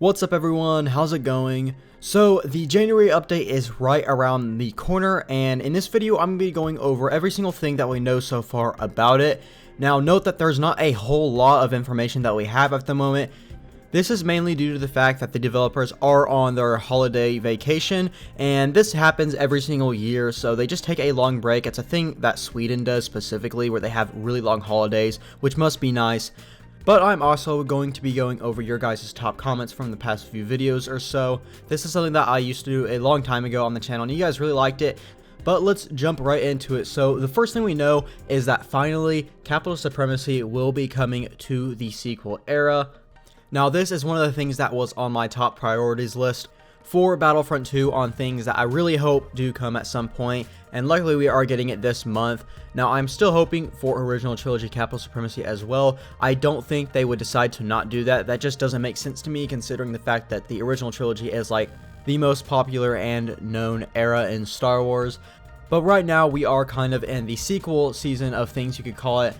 What's up everyone, how's it going? So the January update is right around the corner, and in this video I'm going to be going over every single thing that we know so far about it. Now note that there's not a whole lot of information that we have at the moment. This is mainly due to the fact that the developers are on their holiday vacation, and this happens every single year, so they just take a long break. It's a thing that Sweden does specifically, where they have really long holidays, which must be nice. But I'm also going to be going over your guys' top comments from the past few videos or so. This is something that I used to do a long time ago on the channel, and you guys really liked it. But let's jump right into it. So the first thing we know is that finally Capital Supremacy will be coming to the sequel era. Now this is one of the things that was on my top priorities list for Battlefront 2 on things that I really hope do come at some point, and luckily we are getting it this month. Now I'm still hoping for original trilogy Capital Supremacy as well. I don't think they would decide to not do that. That just doesn't make sense to me, considering the fact that the original trilogy is like the most popular and known era in Star Wars. But right now we are kind of in the sequel season of things, you could call it.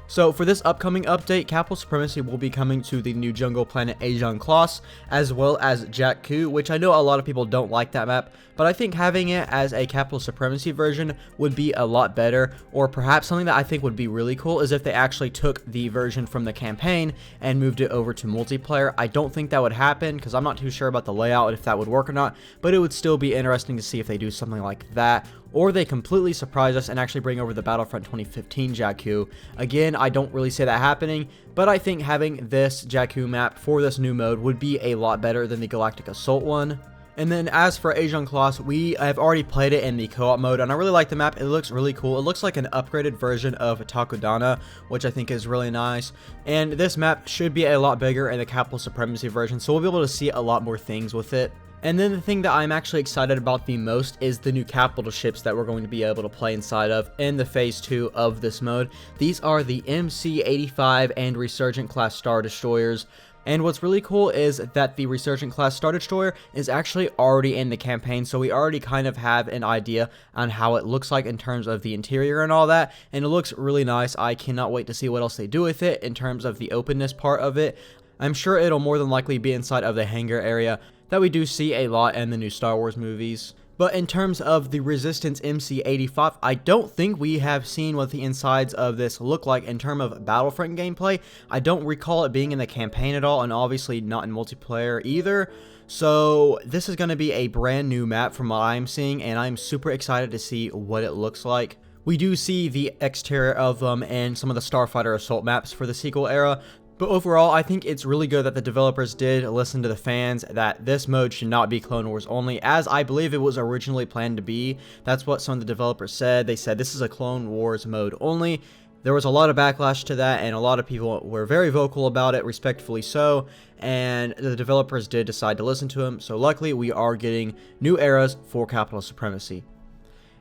So for this upcoming update, Capital Supremacy will be coming to the new jungle planet Ajan Kloss, as well as Jakku, which I know a lot of people don't like that map, but I think having it as a Capital Supremacy version would be a lot better. Or perhaps something that I think would be really cool is if they actually took the version from the campaign and moved it over to multiplayer. I don't think that would happen because I'm not too sure about the layout, if that would work or not, but it would still be interesting to see if they do something like that, or they completely surprise us and actually bring over the Battlefront 2015 Jakku. Again, I don't really see that happening, but I think having this Jakku map for this new mode would be a lot better than the Galactic Assault one. And then as for Ajan Kloss, we have already played it in the co-op mode, and I really like the map. It looks really cool. It looks like an upgraded version of Takodana, which I think is really nice. And this map should be a lot bigger in the Capital Supremacy version, so we'll be able to see a lot more things with it. And then the thing that I'm actually excited about the most is the new capital ships that we're going to be able to play inside of in the phase 2 of this mode. These are the MC-85 and Resurgent class Star Destroyers. And what's really cool is that the Resurgent class Star Destroyer is actually already in the campaign, so we already kind of have an idea on how it looks like in terms of the interior and all that, and it looks really nice. I cannot wait to see what else they do with it in terms of the openness part of it. I'm sure it'll more than likely be inside of the hangar area that we do see a lot in the new Star Wars movies. But in terms of the Resistance MC-85, I don't think we have seen what the insides of this look like in terms of Battlefront gameplay. I don't recall it being in the campaign at all, and obviously not in multiplayer either. So this is going to be a brand new map from what I'm seeing, and I'm super excited to see what it looks like. We do see the exterior of them and some of the Starfighter Assault maps for the sequel era. But overall, I think it's really good that the developers did listen to the fans, that this mode should not be Clone Wars only, as I believe it was originally planned to be. That's what some of the developers said. They said this is a Clone Wars mode only. There was a lot of backlash to that, and a lot of people were very vocal about it, respectfully so, and the developers did decide to listen to them. So luckily, we are getting new eras for Capital Supremacy.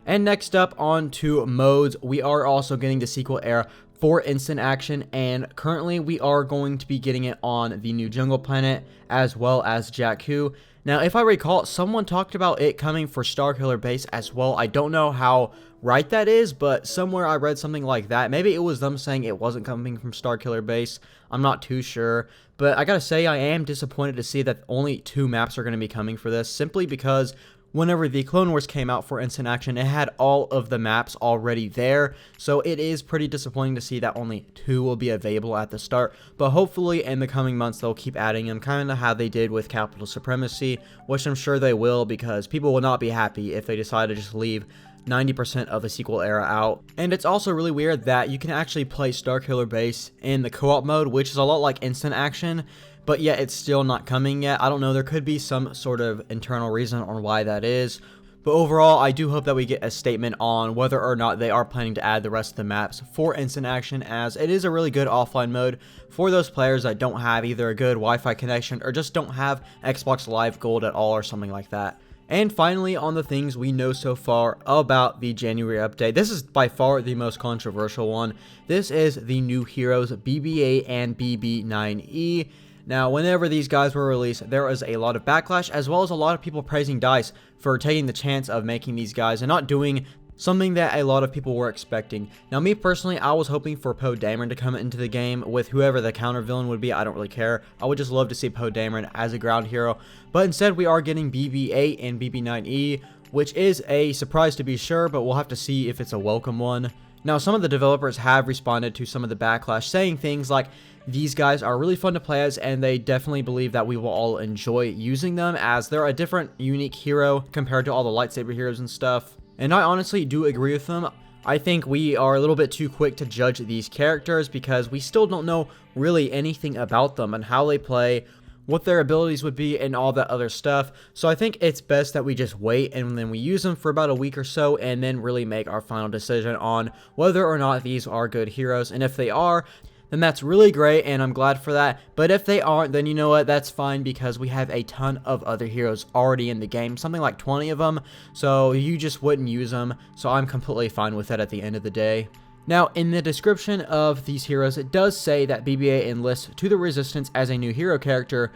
And next up on to modes, we are also getting the sequel era for instant action, and currently we are going to be getting it on the new jungle planet as well as Jakku. Now if I recall, someone talked about it coming for Starkiller Base as well. I don't know how right that is, but somewhere I read something like that. Maybe it was them saying it wasn't coming from Starkiller Base. I'm not too sure, but I gotta say I am disappointed to see that only 2 maps are going to be coming for this, simply because whenever the Clone Wars came out for instant action, it had all of the maps already there, so it is pretty disappointing to see that only 2 will be available at the start. But hopefully in the coming months they'll keep adding them, kind of how they did with Capital Supremacy, which I'm sure they will, because people will not be happy if they decide to just leave 90% of the sequel era out. And it's also really weird that you can actually play Starkiller Base in the co-op mode, which is a lot like instant action, but yet it's still not coming yet. I don't know, there could be some sort of internal reason on why that is. But overall, I do hope that we get a statement on whether or not they are planning to add the rest of the maps for instant action, as it is a really good offline mode for those players that don't have either a good Wi-Fi connection or just don't have Xbox Live Gold at all or something like that. And finally, on the things we know so far about the January update, this is by far the most controversial one. This is the new heroes BB-8 and BB-9E. Now, whenever these guys were released, there was a lot of backlash, as well as a lot of people praising DICE for taking the chance of making these guys and not doing something that a lot of people were expecting. Now, me personally, I was hoping for Poe Dameron to come into the game with whoever the counter villain would be. I don't really care. I would just love to see Poe Dameron as a ground hero, but instead we are getting BB-8 and BB-9E, which is a surprise to be sure, but we'll have to see if it's a welcome one. Now, some of the developers have responded to some of the backlash, saying things like, these guys are really fun to play as, and they definitely believe that we will all enjoy using them, as they're a different, unique hero compared to all the lightsaber heroes and stuff. And I honestly do agree with them. I think we are a little bit too quick to judge these characters because we still don't know really anything about them and how they play, what their abilities would be, and all that other stuff. So I think it's best that we just wait and then we use them for about a week or so and then really make our final decision on whether or not these are good heroes. And if they are, then that's really great, and I'm glad for that. But if they aren't, then you know what, that's fine, because we have a ton of other heroes already in the game, something like 20 of them, so you just wouldn't use them, so I'm completely fine with that at the end of the day. Now, in the description of these heroes, it does say that BB-8 enlists to the Resistance as a new hero character,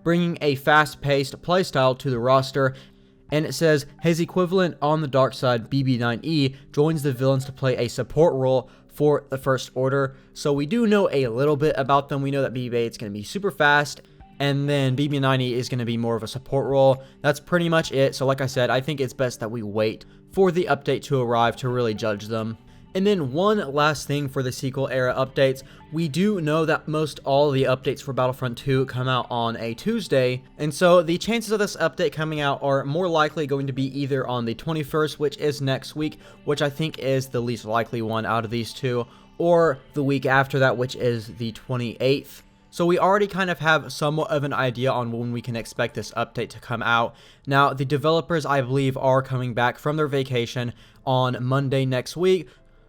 bringing a fast-paced playstyle to the roster. And it says his equivalent on the dark side, BB-9E, joins the villains to play a support role for the First Order. So we do know a little bit about them. We know that BB-8 is going to be super fast, and then BB-9E is going to be more of a support role. That's pretty much it. So like I said, I think it's best that we wait for the update to arrive to really judge them. And then one last thing for the sequel era updates, we do know that most all the updates for Battlefront 2 come out on a Tuesday, and so the chances of this update coming out are more likely going to be either on the 21st, which is next week, which I think is the least likely one out of these two, or the week after that, which is the 28th. So we already kind of have somewhat of an idea on when we can expect this update to come out. Now, the developers, I believe, are coming back from their vacation on Monday next week.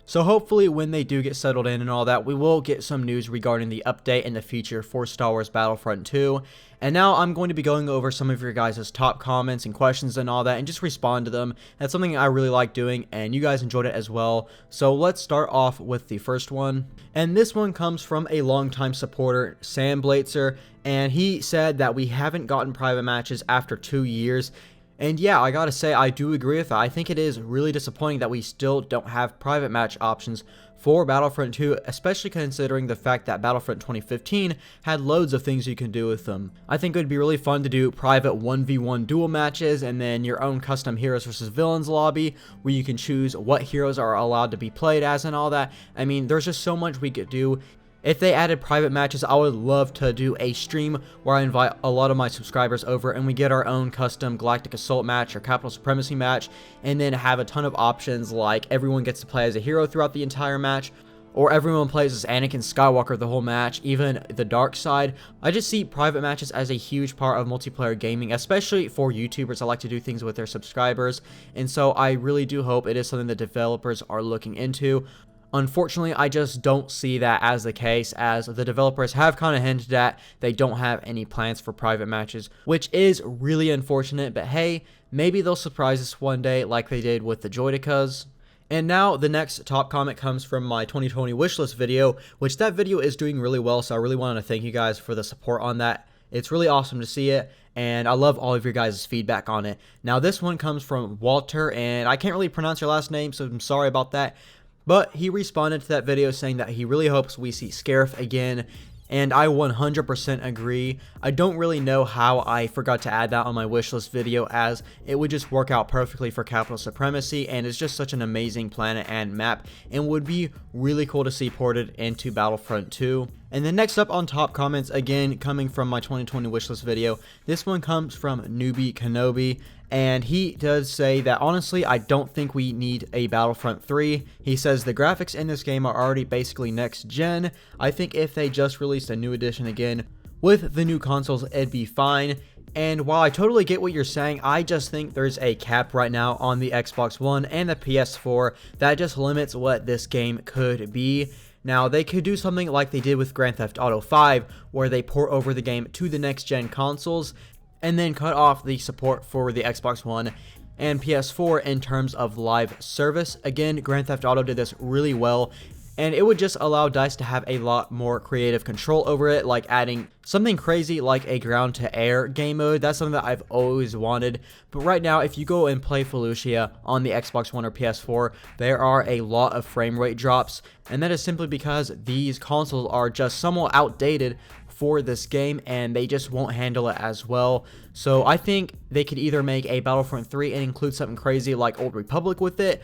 So hopefully when they do get settled in and all that, we will get some news regarding the update and the feature for Star Wars Battlefront 2. And now I'm going to be going over some of your guys' top comments and questions and all that, and just respond to them. That's something I really like doing, and you guys enjoyed it as well. So let's start off with the first one. And this one comes from a longtime supporter, Sam Blazer, and he said that we haven't gotten private matches after 2 years. And yeah, I gotta say, I do agree with that. I think it is really disappointing that we still don't have private match options for Battlefront 2, especially considering the fact that Battlefront 2015 had loads of things you can do with them. I think it would be really fun to do private 1v1 duel matches, and then your own custom heroes versus villains lobby, where you can choose what heroes are allowed to be played as and all that. I mean, there's just so much we could do. If they added private matches, I would love to do a stream where I invite a lot of my subscribers over and we get our own custom Galactic Assault match or Capital Supremacy match, and then have a ton of options like everyone gets to play as a hero throughout the entire match, or everyone plays as Anakin Skywalker the whole match, even the dark side. I just see private matches as a huge part of multiplayer gaming, especially for YouTubers. I like to do things with their subscribers, and so I really do hope it is something that developers are looking into. Unfortunately, I just don't see that as the case, as the developers have kind of hinted at they don't have any plans for private matches, which is really unfortunate, but hey, maybe they'll surprise us one day like they did with the Joydicas. And now the next top comment comes from my 2020 wishlist video, which that video is doing really well, so I really wanted to thank you guys for the support on that. It's really awesome to see it, and I love all of your guys' feedback on it. Now this one comes from Walter, and I can't really pronounce your last name, so I'm sorry about that. But he responded to that video saying that he really hopes we see Scarif again, and I 100% agree. I don't really know how I forgot to add that on my wishlist video, as it would just work out perfectly for Capital Supremacy, and it's just such an amazing planet and map, and would be really cool to see ported into Battlefront 2. And then next up on top comments, again coming from my 2020 wishlist video, this one comes from Newbie Kenobi, and he does say that honestly I don't think we need a Battlefront 3. He says the graphics in this game are already basically next gen. I think if they just released a new edition again with the new consoles, it'd be fine. And while I totally get what you're saying, I just think there's a cap right now on the Xbox One and the PS4 that just limits what this game could be. Now, they could do something like they did with Grand Theft Auto 5, where they port over the game to the next-gen consoles, and then cut off the support for the Xbox One and PS4 in terms of live service. Again, Grand Theft Auto did this really well, and it would just allow DICE to have a lot more creative control over it, like adding something crazy like a ground to air game mode. That's something that I've always wanted. But right now, if you go and play Fallujah on the Xbox One or PS4, there are a lot of frame rate drops, and that is simply because these consoles are just somewhat outdated for this game, and they just won't handle it as well. So I think they could either make a Battlefront 3 and include something crazy like Old Republic with it,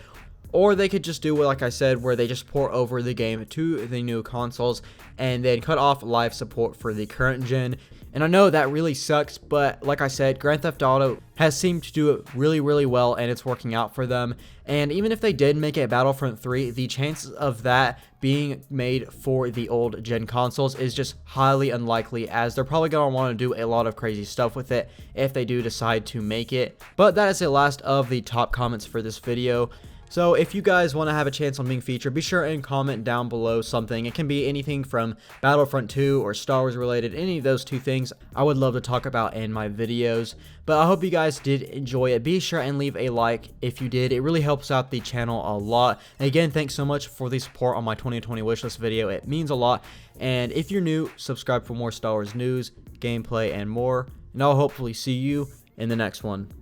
or they could just do what, like I said, where they just port over the game to the new consoles and then cut off live support for the current gen. And I know that really sucks, but like I said, Grand Theft Auto has seemed to do it really, really well, and it's working out for them. And even if they did make it Battlefront 3, the chances of that being made for the old gen consoles is just highly unlikely, as they're probably going to want to do a lot of crazy stuff with it if they do decide to make it. But that is the last of the top comments for this video. So if you guys want to have a chance on being featured, be sure and comment down below something. It can be anything from Battlefront 2 or Star Wars related, any of those two things I would love to talk about in my videos. But I hope you guys did enjoy it. Be sure and leave a like if you did. It really helps out the channel a lot. And again, thanks so much for the support on my 2020 wishlist video. It means a lot. And if you're new, subscribe for more Star Wars news, gameplay, and more. And I'll hopefully see you in the next one.